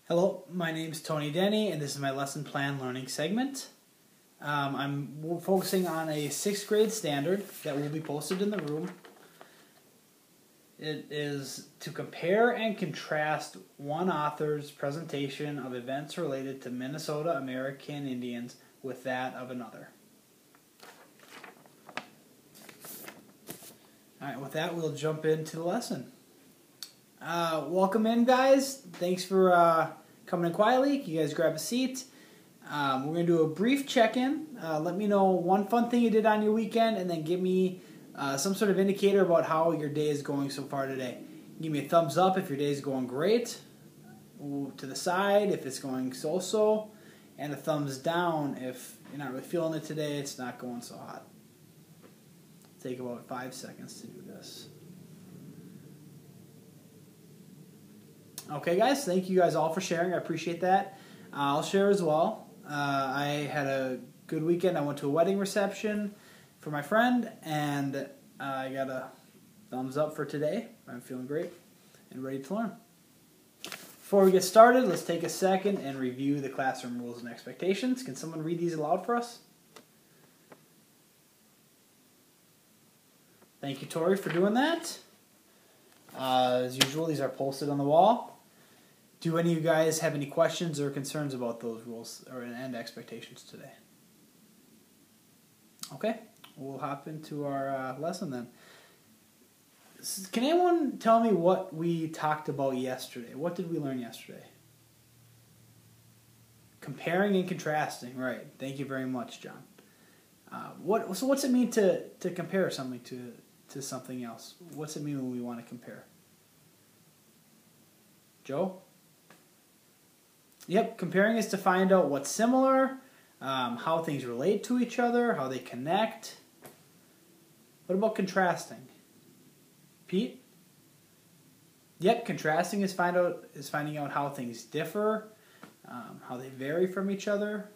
Hello, my name is Tony Denny, and this is my lesson plan learning segment. I'm focusing on a 6th grade standard that will be posted in the room. It is to compare and contrast one author's presentation of events related to Minnesota American Indians with that of another. Alright, with that we'll jump into the lesson. Welcome in, guys. Thanks for coming in quietly. You guys grab a seat. We're going to do a brief check-in. Let me know one fun thing you did on your weekend, and then give me some sort of indicator about how your day is going so far today. Give me a thumbs up if your day is going great, to the side if it's going so-so, and a thumbs down if you're not really feeling it today, it's not going so hot. Take about 5 seconds to do this. Okay, guys, thank you guys all for sharing. I appreciate that. I'll share as well. I had a good weekend. I went to a wedding reception for my friend, and I got a thumbs up for today. I'm feeling great and ready to learn. Before we get started, let's take a second and review the classroom rules and expectations. Can someone read these aloud for us? Thank you, Tori, for doing that. As usual, these are posted on the wall. Do any of you guys have any questions or concerns about those rules and expectations today? Okay, we'll hop into our lesson then. Can anyone tell me what we talked about yesterday? What did we learn yesterday? Comparing and contrasting, right. Thank you very much, John. So what's it mean to compare something to something else? What's it mean when we want to compare? Joe? Yep, comparing is to find out what's similar, how things relate to each other, how they connect. What about contrasting? Pete? Yep, contrasting is finding out how things differ, how they vary from each other.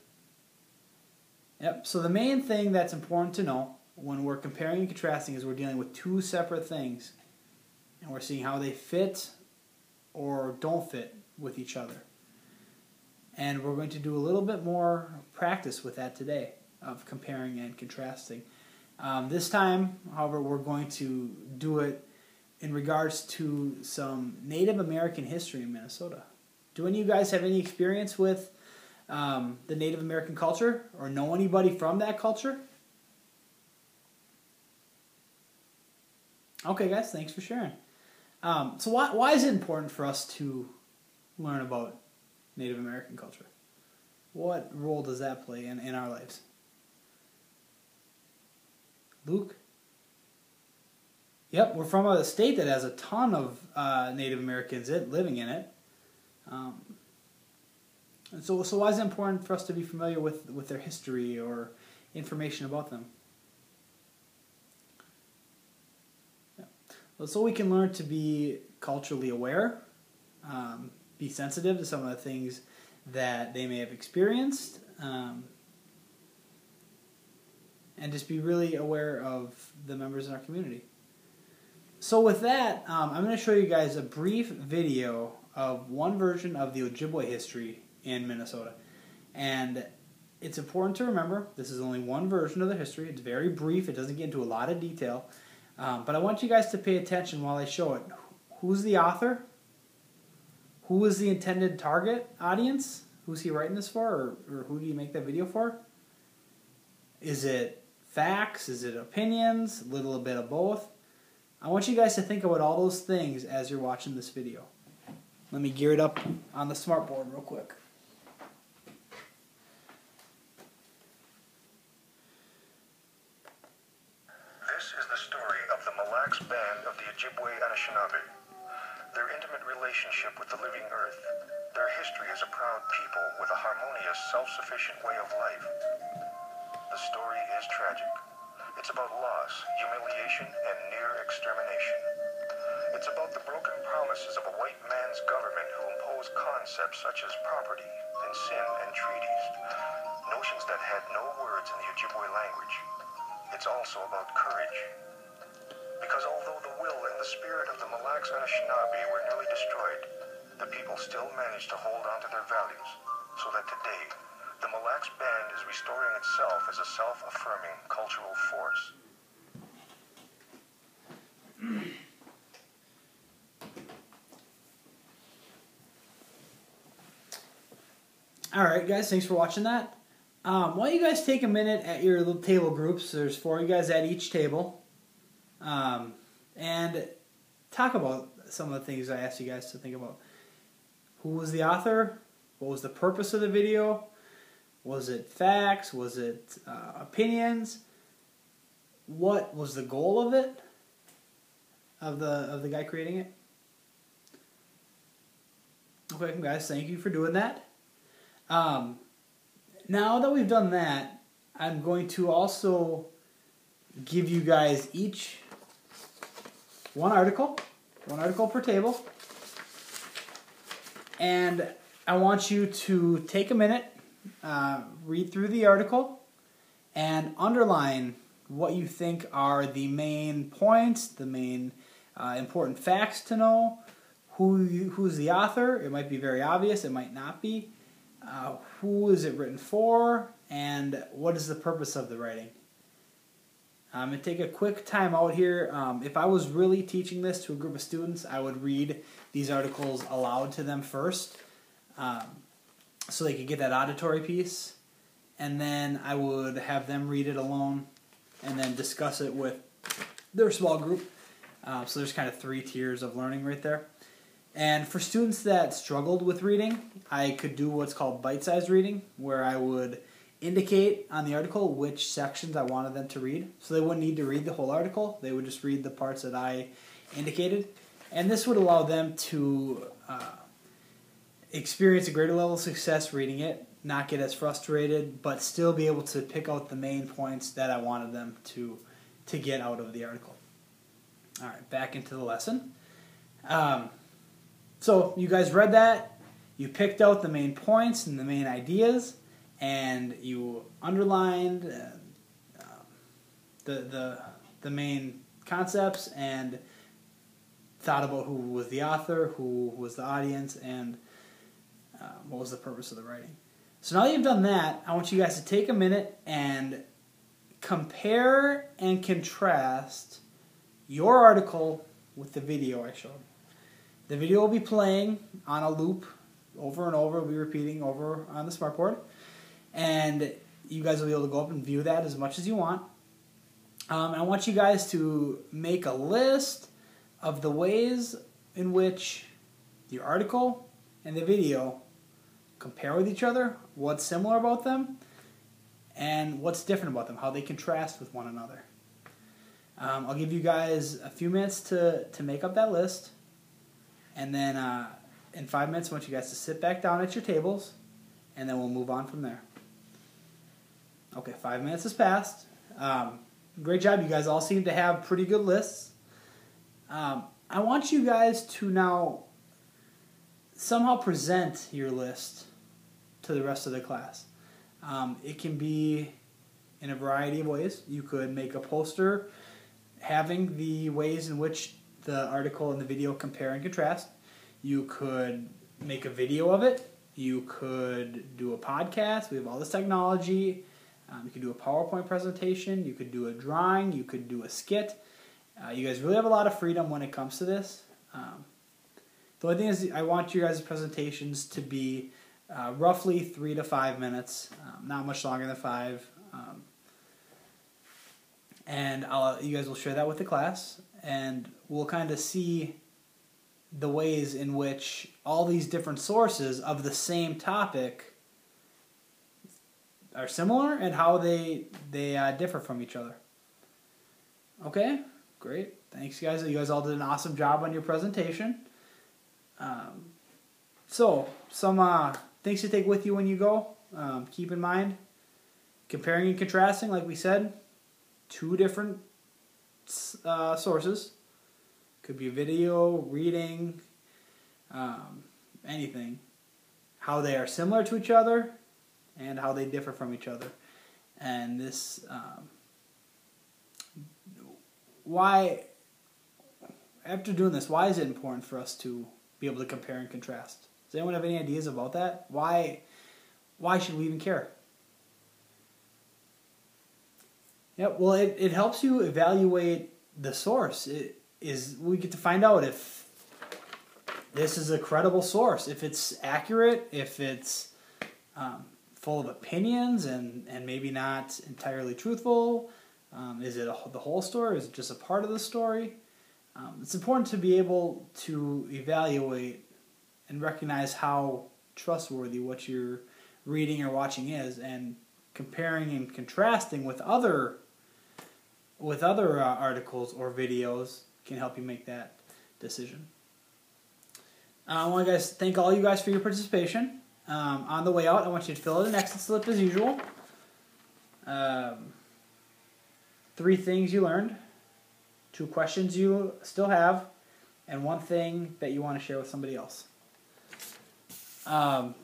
Yep, so the main thing that's important to know when we're comparing and contrasting is we're dealing with two separate things, and we're seeing how they fit or don't fit with each other. And we're going to do a little bit more practice with that today, of comparing and contrasting. This time, however, we're going to do it in regards to some Native American history in Minnesota. Do any of you guys have any experience with the Native American culture, or know anybody from that culture? Okay, guys, thanks for sharing. So why is it important for us to learn about Native American culture? What role does that play in our lives? Luke? Yep, we're from a state that has a ton of Native Americans living in it. And so why is it important for us to be familiar with their history or information about them? So we can learn to be culturally aware, be sensitive to some of the things that they may have experienced, and just be really aware of the members in our community. So with that, I'm going to show you guys a brief video of one version of the Ojibwe history in Minnesota. And it's important to remember, this is only one version of the history. It's very brief. It doesn't get into a lot of detail. But I want you guys to pay attention while I show it. Who's the author? Who is the intended target audience? Who's he writing this for? Or who do you make that video for? Is it facts? Is it opinions? A little bit of both? I want you guys to think about all those things as you're watching this video. Let me gear it up on the smartboard real quick. Band of the Ojibwe Anishinaabe. Their intimate relationship with the living earth. Their history as a proud people with a harmonious, self-sufficient way of life. The story is tragic. It's about loss, humiliation, and near extermination. It's about the broken promises of a white man's government who imposed concepts such as property and sin and treaties. Notions that had no words in the Ojibwe language. It's also about courage. Because although the will and the spirit of the Mille Lacs Anishinaabe were nearly destroyed, the people still managed to hold on to their values, so that today, the Mille Lacs Band is restoring itself as a self-affirming cultural force. Alright guys, thanks for watching that. Why don't you guys take a minute at your little table groups, there's 4 of you guys at each table, and talk about some of the things I asked you guys to think about. Who was the author? What was the purpose of the video? Was it facts? Was it opinions? What was the goal of it? Of the guy creating it? Okay guys, thank you for doing that. Now that we've done that, I'm going to also give you guys each one article per table, and I want you to take a minute, read through the article, and underline what you think are the main points, the main important facts to know, who's the author. It might be very obvious, it might not be. Who is it written for, and what is the purpose of the writing? I'm going to take a quick time out here. If I was really teaching this to a group of students, I would read these articles aloud to them first, so they could get that auditory piece, and then I would have them read it alone, and then discuss it with their small group. So there's kind of 3 tiers of learning right there. And for students that struggled with reading, I could do what's called bite-sized reading, where I would indicate on the article which sections I wanted them to read. So they wouldn't need to read the whole article, they would just read the parts that I indicated. And this would allow them to experience a greater level of success reading it, not get as frustrated, but still be able to pick out the main points that I wanted them to get out of the article. Alright, back into the lesson. So you guys read that, you picked out the main points and the main ideas, and you underlined the main concepts and thought about who was the author, who was the audience, and what was the purpose of the writing. So now that you've done that, I want you guys to take a minute and compare and contrast your article with the video I showed. The video will be playing on a loop over and over. We'll be repeating over on the smartboard. And you guys will be able to go up and view that as much as you want. I want you guys to make a list of the ways in which your article and the video compare with each other, what's similar about them, and what's different about them, how they contrast with one another. I'll give you guys a few minutes to make up that list. And then in 5 minutes, I want you guys to sit back down at your tables, and then we'll move on from there. Okay, 5 minutes has passed. Great job. You guys all seem to have pretty good lists. I want you guys to now somehow present your list to the rest of the class. It can be in a variety of ways. You could make a poster having the ways in which the article and the video compare and contrast. You could make a video of it. You could do a podcast. We have all this technology. You could do a PowerPoint presentation. You could do a drawing. You could do a skit. You guys really have a lot of freedom when it comes to this. The only thing is I want you guys' presentations to be roughly 3 to 5 minutes, not much longer than 5. And you guys will share that with the class, and we'll kind of see the ways in which all these different sources of the same topic are similar and how they differ from each other. Okay, great. Thanks, guys. You guys all did an awesome job on your presentation. So, some things to take with you when you go. Keep in mind, comparing and contrasting, like we said, 2 different sources. Could be video, reading, anything. How they are similar to each other and how they differ from each other. And this, why, after doing this, why is it important for us to be able to compare and contrast. Does anyone have any ideas about that? Why should we even care? Yeah, well, it helps you evaluate the source. We get to find out if this is a credible source, if it's accurate, if it's full of opinions and maybe not entirely truthful. Is it the whole story? Is it just a part of the story? It's important to be able to evaluate and recognize how trustworthy what you're reading or watching is, and comparing and contrasting with other articles or videos can help you make that decision. I want to thank all you guys for your participation. On the way out, I want you to fill out an exit slip as usual. 3 things you learned, 2 questions you still have, and 1 thing that you want to share with somebody else. And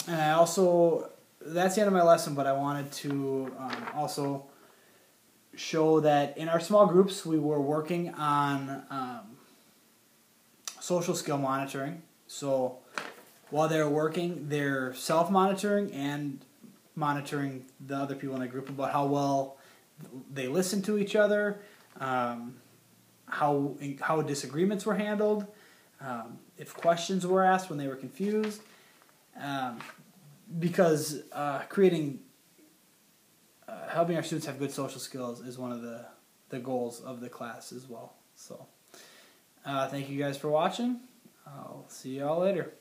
I also, that's the end of my lesson, but I wanted to also show that in our small groups we were working on social skill monitoring. So while they're working, they're self-monitoring and monitoring the other people in the group about how well they listen to each other, how disagreements were handled, if questions were asked when they were confused, because helping our students have good social skills is one of the goals of the class as well. So thank you guys for watching. I'll see you all later.